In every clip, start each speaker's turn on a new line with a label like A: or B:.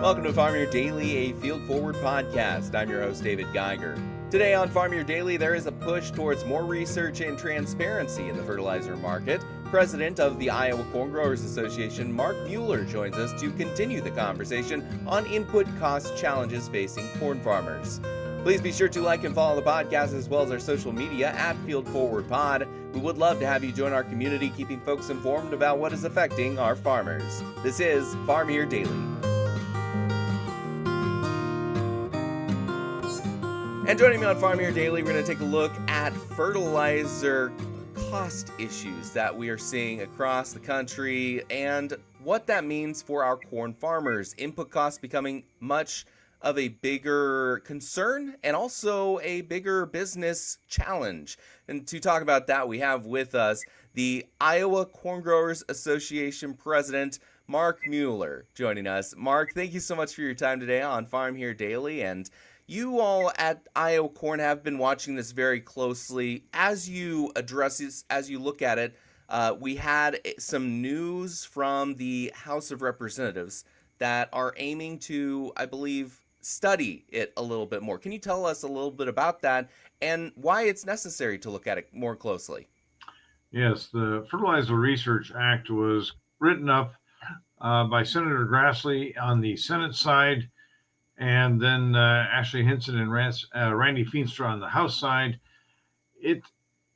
A: Welcome to Farm Your Daily, a field forward podcast. I'm your host, David Geiger. Today on Farm Your Daily, there is a push towards more research and transparency in the fertilizer market. President of the Iowa Corn Growers Association, Mark Mueller, joins us to continue the conversation on input cost challenges facing corn farmers. Please be sure to like and follow the podcast as well as our social media at Field Forward Pod. We would love to have you join our community, keeping folks informed about what is affecting our farmers. This is Farm Here Daily. And joining me on Farm Here Daily, we're going to take a look at fertilizer cost issues that we are seeing across the country and what that means for our corn farmers. Input costs becoming much of a bigger concern and also a bigger business challenge. And to talk about that, we have with us the Iowa Corn Growers Association President, Mark Mueller, joining us. Mark, thank you so much for your time today on Farm Here Daily. And you all at Iowa Corn have been watching this very closely. As you address this, as you look at it, we had some news from the House of Representatives that are aiming to, I believe, study it a little bit more. Can you tell us a little bit about that and why it's necessary to look at it more closely?
B: Yes, the Fertilizer Research Act was written up by Senator Grassley on the Senate side, and then Ashley Hinson and Randy Feenstra on the House side. It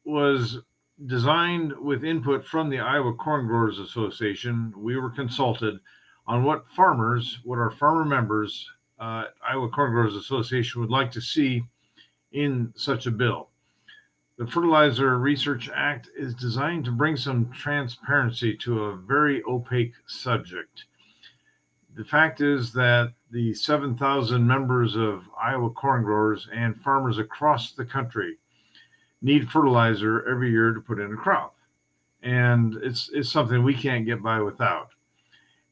B: was designed with input from the Iowa Corn Growers Association. We were consulted on what our farmer members, Iowa Corn Growers Association would like to see in such a bill. The Fertilizer Research Act is designed to bring some transparency to a very opaque subject. The fact is that the 7,000 members of Iowa corn growers and farmers across the country need fertilizer every year to put in a crop. And it's something we can't get by without.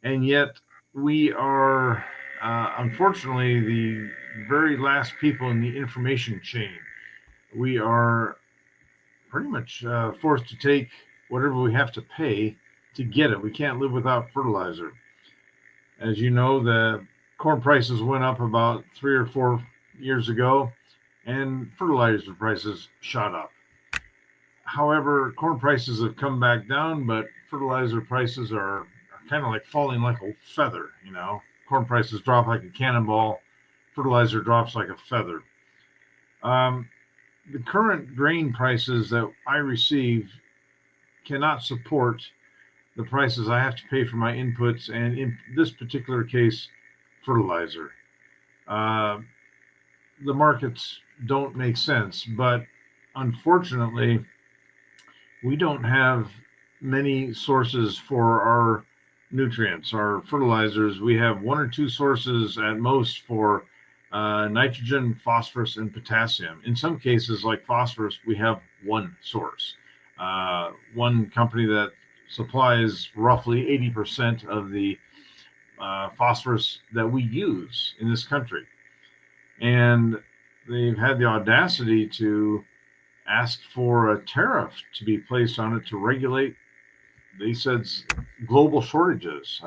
B: And yet we are, unfortunately, the very last people in the information chain. We are pretty much forced to take whatever we have to pay to get it. We can't live without fertilizer. As you know, the corn prices went up about 3 or 4 years ago, and fertilizer prices shot up. However, corn prices have come back down, but fertilizer prices are kind of like falling like a feather, you know. Corn prices drop like a cannonball, fertilizer drops like a feather. The current grain prices that I receive cannot support the prices I have to pay for my inputs, and in this particular case, fertilizer. The markets don't make sense, but unfortunately, we don't have many sources for our nutrients, our fertilizers. We have 1 or 2 sources at most for nitrogen, phosphorus, and potassium. In some cases, like phosphorus, we have one source. One company that supplies roughly 80% of the phosphorus that we use in this country. And they've had the audacity to ask for a tariff to be placed on it to regulate, they said, global shortages.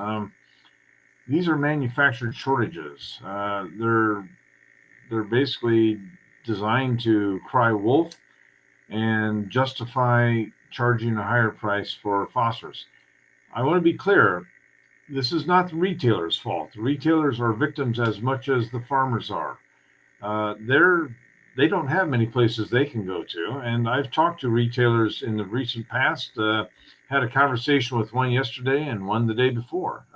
B: These are manufactured shortages. They're basically designed to cry wolf and justify charging a higher price for phosphorus. I want to be clear, this is not the retailer's fault. The retailers are victims as much as the farmers are. They don't have many places they can go to, and I've talked to retailers in the recent past, had a conversation with one yesterday and one the day before.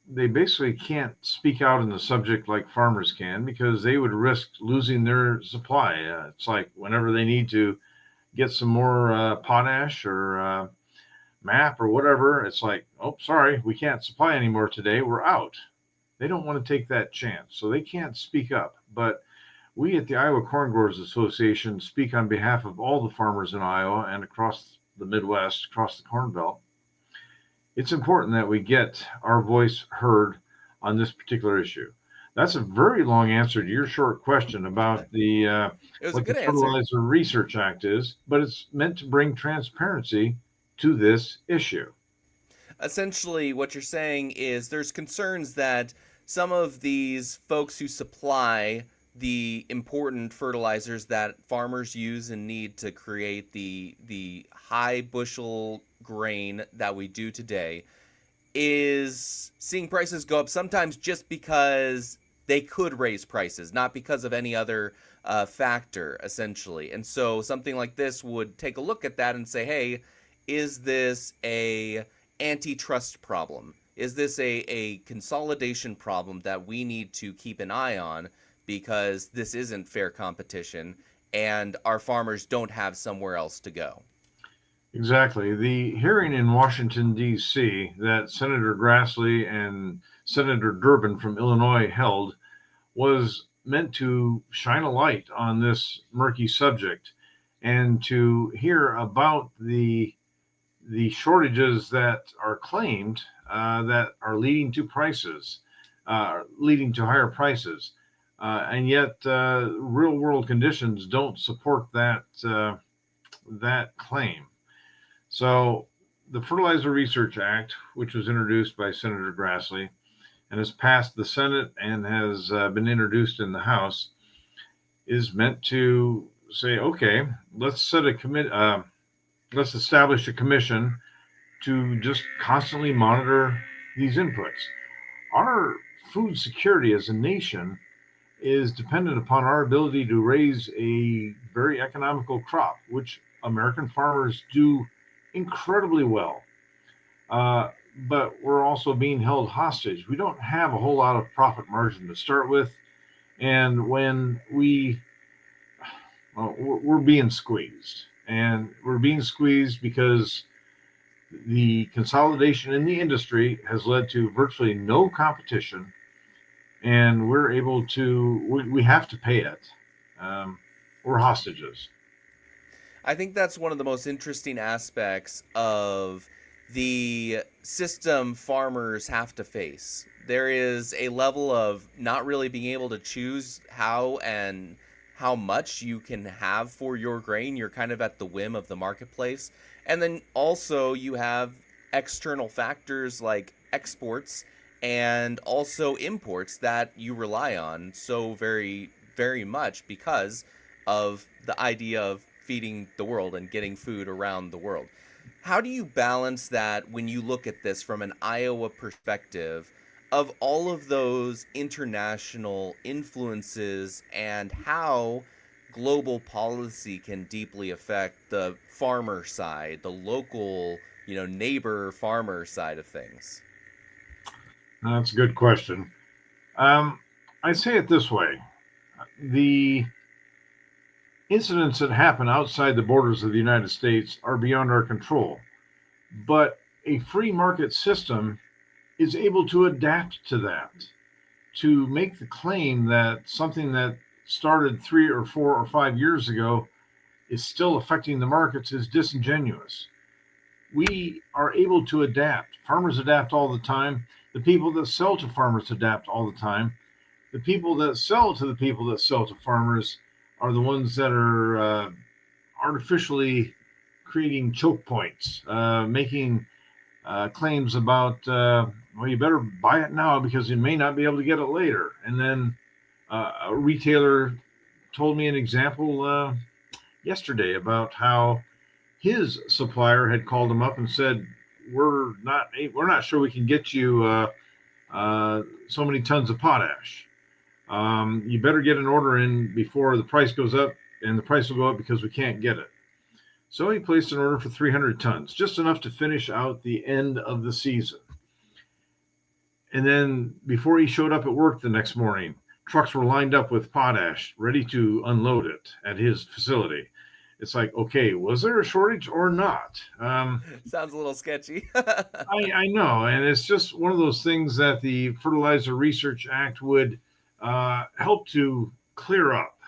B: They basically can't speak out on the subject like farmers can because they would risk losing their supply. It's like whenever they need to get some more potash or MAP or whatever, it's like, oh, sorry, we can't supply anymore today. We're out. They don't want to take that chance, so they can't speak up. But we at the Iowa Corn Growers Association speak on behalf of all the farmers in Iowa and across the Midwest, across the Corn Belt. It's important that we get our voice heard on this particular issue. That's a very long answer to your short question about what the Fertilizer Research Act is, but it's meant to bring transparency to this issue.
A: Essentially, what you're saying is there's concerns that some of these folks who supply the important fertilizers that farmers use and need to create the high bushel grain that we do today is seeing prices go up sometimes just because they could raise prices, not because of any other factor, essentially. And so something like this would take a look at that and say, hey, is this a antitrust problem? Is this a consolidation problem that we need to keep an eye on because this isn't fair competition and our farmers don't have somewhere else to go?
B: Exactly. The hearing in Washington, D.C., that Senator Grassley and Senator Durbin from Illinois held was meant to shine a light on this murky subject and to hear about the shortages that are claimed that are leading to prices, leading to higher prices, and yet real world conditions don't support that claim. So the Fertilizer Research Act, which was introduced by Senator Grassley and has passed the Senate and has been introduced in the House, is meant to say, okay, let's set a commit, let's establish a commission to just constantly monitor these inputs. Our food security as a nation is dependent upon our ability to raise a very economical crop, which American farmers do incredibly well. Uh, but we're also being held hostage. We don't have a whole lot of profit margin to start with. And when we're being squeezed, and we're being squeezed because the consolidation in the industry has led to virtually no competition, and we're able to, we have to pay it. Um, we're hostages.
A: I think that's one of the most interesting aspects of the system farmers have to face. There is a level of not really being able to choose how and how much you can have for your grain. You're kind of at the whim of the marketplace. And then also you have external factors like exports and also imports that you rely on so very, very much because of the idea of feeding the world and getting food around the world. How do you balance that when you look at this from an Iowa perspective of all of those international influences and how global policy can deeply affect the farmer side, the local, neighbor farmer side of things?
B: That's a good question. Um, I say it this way: the incidents that happen outside the borders of the United States are beyond our control, but a free market system is able to adapt to that. To make the claim that something that started 3 or 4 or 5 years ago is still affecting the markets is disingenuous. We are able to adapt. Farmers adapt all the time. The people that sell to farmers adapt all the time. The people that sell to the people that sell to farmers are the ones that are artificially creating choke points, making claims about, well, you better buy it now because you may not be able to get it later. And then a retailer told me an example yesterday about how his supplier had called him up and said, we're not sure we can get you so many tons of potash. You better get an order in before the price goes up, and the price will go up because we can't get it. So he placed an order for 300 tons, just enough to finish out the end of the season. And then before he showed up at work the next morning, trucks were lined up with potash, ready to unload it at his facility. It's like, okay, was there a shortage or not?
A: Sounds a little sketchy.
B: I know, and it's just one of those things that the Fertilizer Research Act would help to clear up.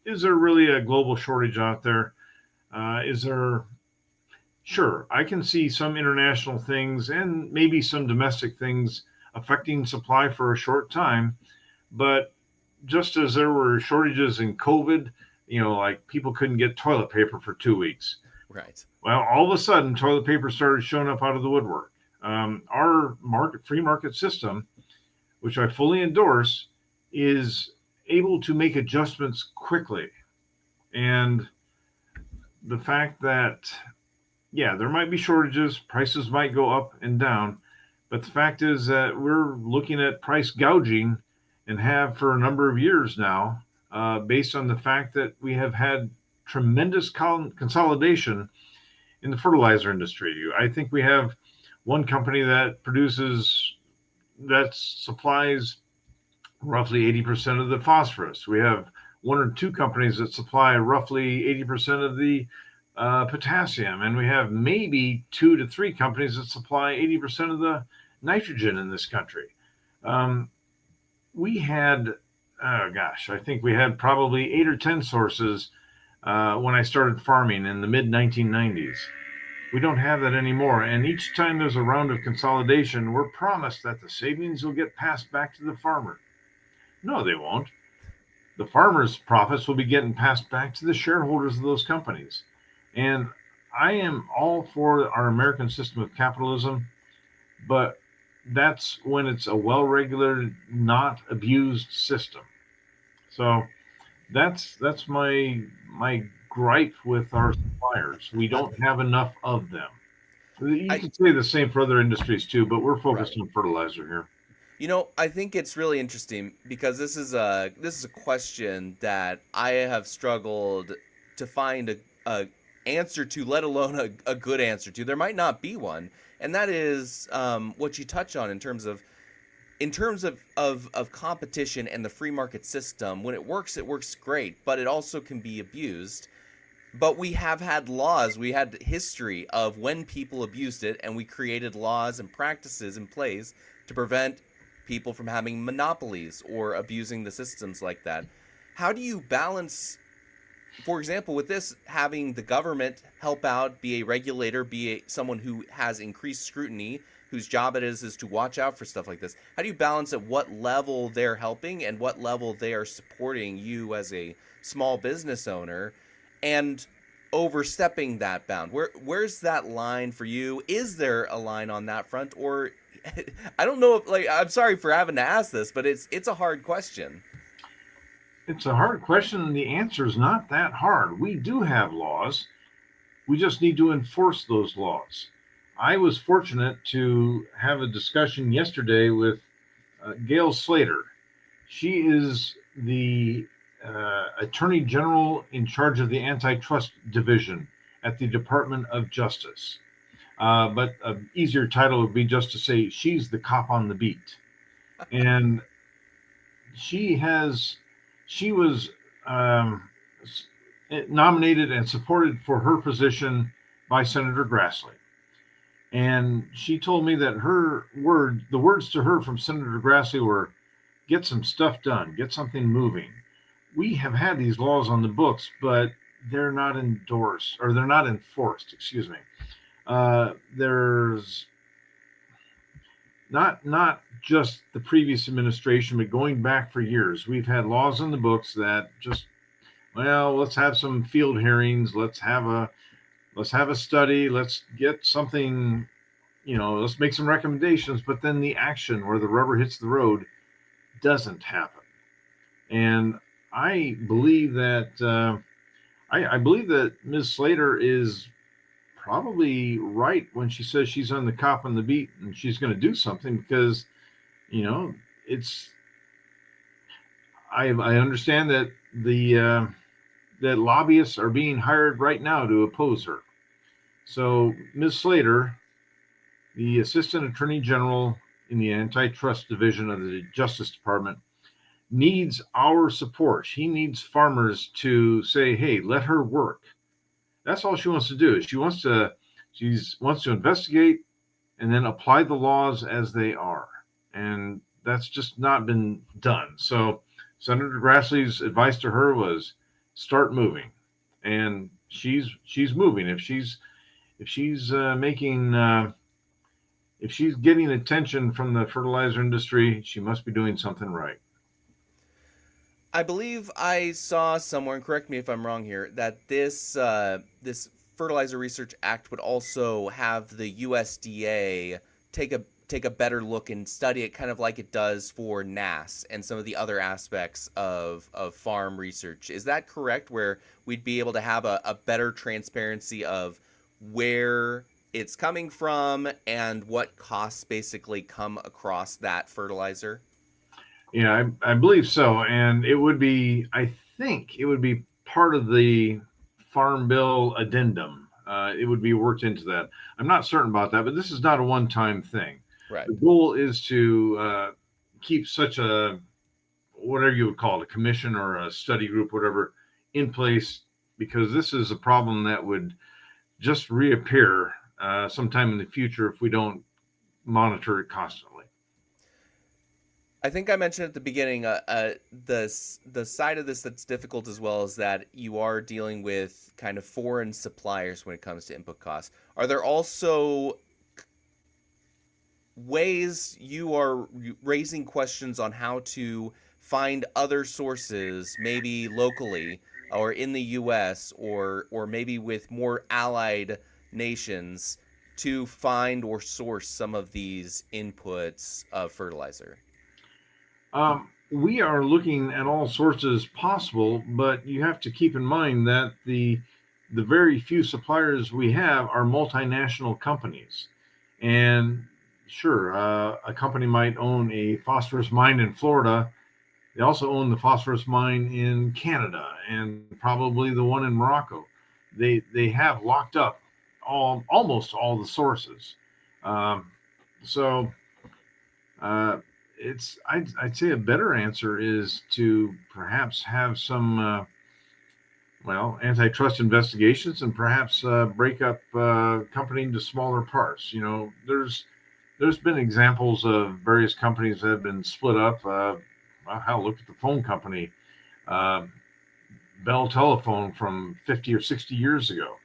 B: Is there really a global shortage out there? Is there? Sure, I can see some international things and maybe some domestic things affecting supply for a short time, but just as there were shortages in COVID, like people couldn't get toilet paper for 2 weeks.
A: Right.
B: Well, all of a sudden, toilet paper started showing up out of the woodwork. Our free market system, which I fully endorse, is able to make adjustments quickly. And the fact that, yeah, there might be shortages, prices might go up and down, but the fact is that we're looking at price gouging and have for a number of years now, based on the fact that we have had tremendous consolidation in the fertilizer industry. I think we have one company that supplies roughly 80% of the phosphorus. We have one or two companies that supply roughly 80% of the potassium, and we have maybe two to three companies that supply 80% of the nitrogen in this country. Um, we had, oh gosh, I think we had probably 8 or 10 sources when I started farming in the mid 1990s. We don't have that anymore. And each time there's a round of consolidation, we're promised that the savings will get passed back to the farmer. No, they won't. The farmer's profits will be getting passed back to the shareholders of those companies. And I am all for our American system of capitalism, but that's when it's a well regulated, not abused system. So that's my gripe with our suppliers. We
A: Uh,
B: don't have enough of them. You
A: I
B: can say the same for other industries too, but we're focused
A: right.
B: on fertilizer here.
A: I think it's really interesting because this is a question that I have struggled to find a answer to, let alone a good answer to. There might not be one, and that is what you touch on in terms of competition and the free market system. When it works great, but it also can be abused. But we have had laws, we had history of when people abused it, and we created laws and practices in place to prevent people from having monopolies or abusing the systems like that. How do you balance, for example, with this, having the government help out, be a regulator, someone who has increased scrutiny, whose job it is to watch out for stuff like this? How do you balance at what level they're helping and what level they are supporting you as a small business owner, and overstepping that bound? Where's that line for you? Is there a line on that front, or I don't know if, I'm sorry for having to ask this, but it's a hard question.
B: It's a hard question, and the answer is not that hard. We do have laws. We just need to enforce those laws. I was fortunate to have a discussion yesterday with Gail Slater. She is the Attorney General in charge of the Antitrust Division at the Department of Justice. But an easier title would be just to say she's the cop on the beat. And she has, she was nominated and supported for her position by Senator Grassley. And she told me that the words to her from Senator Grassley were, get some stuff done, get something moving. We have had these laws on the books, but they're not endorsed, or they're not enforced, excuse me. There's not just the previous administration, but going back for years, we've had laws on the books that just, well, let's have some field hearings, let's have a study, let's get something, let's make some recommendations, but then the action where the rubber hits the road doesn't happen. And I believe that I believe that Ms. Slater is probably right when she says she's on the cop on the beat and she's going to do something, because you know it's I understand that that lobbyists are being hired right now to oppose her. So Ms. Slater, the Assistant Attorney General in the Antitrust Division of the Justice Department, needs our support. She needs farmers to say, "Hey, let her work." That's all she wants to do. She wants to investigate and then apply the laws as they are. And that's just not been done. So Senator Grassley's advice to her was start moving. And she's moving. If she's getting attention from the fertilizer industry, she must be doing something right.
A: I believe I saw somewhere, and correct me if I'm wrong here, that this Fertilizer Research Act would also have the USDA take a better look and study it, kind of like it does for NAS and some of the other aspects of farm research. Is that correct? Where we'd be able to have a better transparency of where it's coming from and what costs basically come across that fertilizer?
B: Yeah, I believe so. And it would be, I think it would be part of the Farm Bill addendum. It would be worked into that. I'm not certain about that, but this is not a one time thing.
A: Right.
B: The goal is to keep such a, whatever you would call it, a commission or a study group, whatever, in place, because this is a problem that would just reappear sometime in the future if we don't monitor it constantly.
A: I think I mentioned at the beginning, the side of this that's difficult as well is that you are dealing with kind of foreign suppliers when it comes to input costs. Are there also ways you are raising questions on how to find other sources, maybe locally or in the U.S. or maybe with more allied nations, to find or source some of these inputs of fertilizer?
B: We are looking at all sources possible, but you have to keep in mind that the very few suppliers we have are multinational companies, and sure, a company might own a phosphorus mine in Florida. They also own the phosphorus mine in Canada and probably the one in Morocco. They have locked up almost all the sources. Um, so uh, I'd say a better answer is to perhaps have some antitrust investigations and perhaps break up company into smaller parts. You know, there's been examples of various companies that have been split up. Hell, look at the phone company, uh, Bell Telephone from 50 or 60 years ago.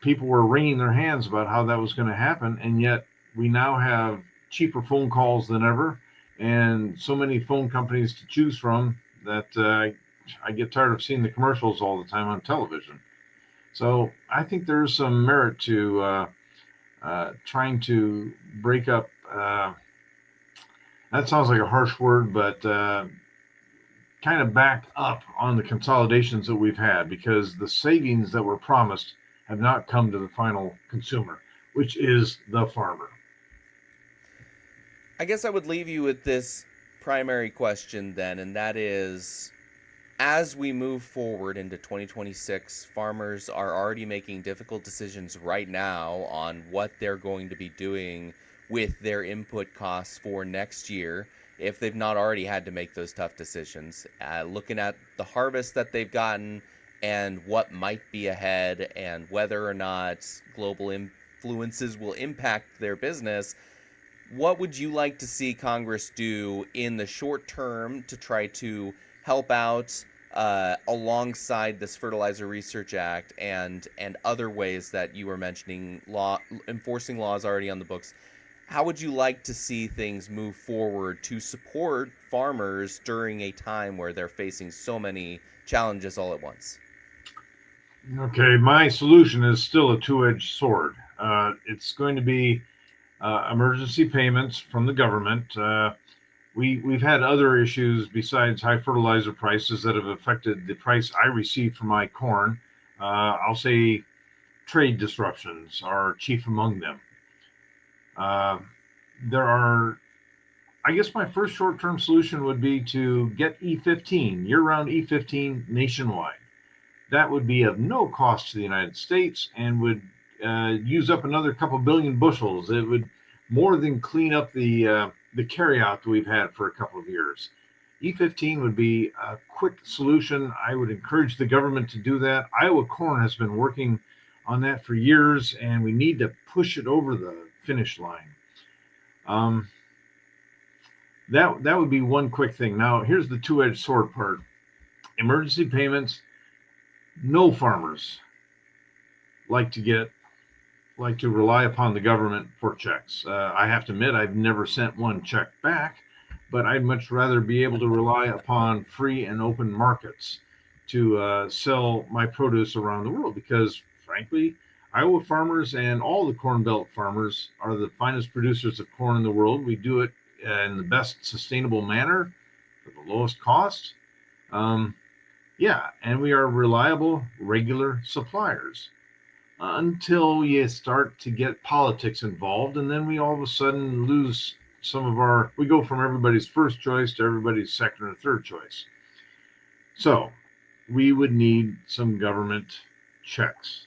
B: People were wringing their hands about how that was going to happen, and yet we now have cheaper phone calls than ever, and so many phone companies to choose from that I get tired of seeing the commercials all the time on television. So I think there's some merit to trying to break up. That sounds like a harsh word, but kind of back up on the consolidations that we've had, because the savings that were promised have not come to the final consumer, which is the farmer.
A: I guess I would leave you with this primary question then, and that is, as we move forward into 2026, farmers are already making difficult decisions right now on what they're going to be doing with their input costs for next year, if they've not already had to make those tough decisions. Looking at the harvest that they've gotten and what might be ahead, and whether or not global influences will impact their business, what would you like to see Congress do in the short term to try to help out alongside this Fertilizer Research Act and other ways that you were mentioning, law enforcing laws already on the books? How would you like to see things move forward to support farmers during a time where they're facing so many challenges all at once?
B: Okay, my solution is still a two-edged sword. It's going to be emergency payments from the government. We've had other issues besides high fertilizer prices that have affected the price I receive for my corn. I'll say trade disruptions are chief among them. Uh, there are, I guess, my first short-term solution would be to get E15, year-round E15 nationwide. That would be of no cost to the United States and would use up another couple billion bushels. It would more than clean up the carryout that we've had for a couple of years. E15 would be a quick solution. I would encourage the government to do that. Iowa Corn has been working on that for years, and we need to push it over the finish line. Um, that would be one quick thing. Now, here's the two-edged sword part. Emergency payments. No farmers like to rely upon the government for checks. I have to admit, I've never sent one check back, but I'd much rather be able to rely upon free and open markets to sell my produce around the world, because frankly, Iowa farmers and all the Corn Belt farmers are the finest producers of corn in the world. We do it in the best sustainable manner for the lowest cost. And we are reliable, regular suppliers until you start to get politics involved, and then we all of a sudden lose we go from everybody's first choice to everybody's second or third choice. So we would need some government checks.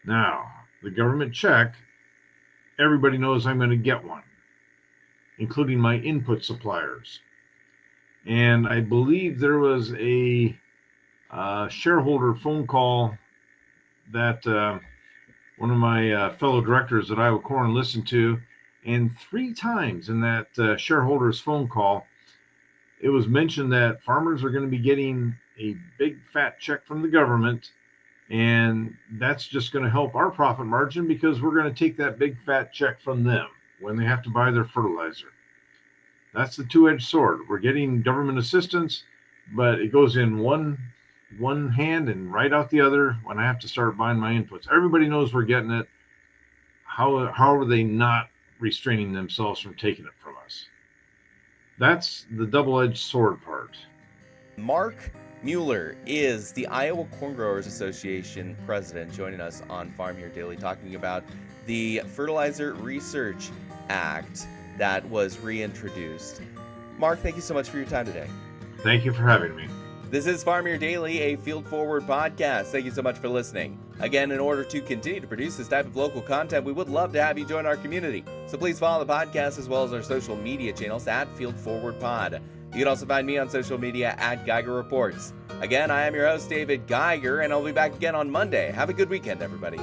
B: Now, the government check, everybody knows I'm going to get one, including my input suppliers. And I believe there was a shareholder phone call that one of my fellow directors at Iowa Corn listened to, and 3 times in that shareholder's phone call, it was mentioned that farmers are going to be getting a big fat check from the government, and that's just going to help our profit margin because we're going to take that big fat check from them when they have to buy their fertilizer. That's the two-edged sword. We're getting government assistance, but it goes in one hand and right out the other when I have to start buying my inputs. Everybody knows we're getting it. How are they not restraining themselves from taking it from us? That's the double-edged sword part.
A: Mark Mueller is the Iowa Corn Growers Association president, joining us on Farm Here Daily, talking about the Fertilizer Research Act that was reintroduced. Mark, thank you so much for your time today.
B: Thank you for having me.
A: This is Farm Here Daily, a Field Forward podcast. Thank you so much for listening. Again, in order to continue to produce this type of local content, we would love to have you join our community. So please follow the podcast as well as our social media channels at Field Forward Pod. You can also find me on social media at Geiger Reports. Again, I am your host, David Geiger, and I'll be back again on Monday. Have a good weekend, everybody.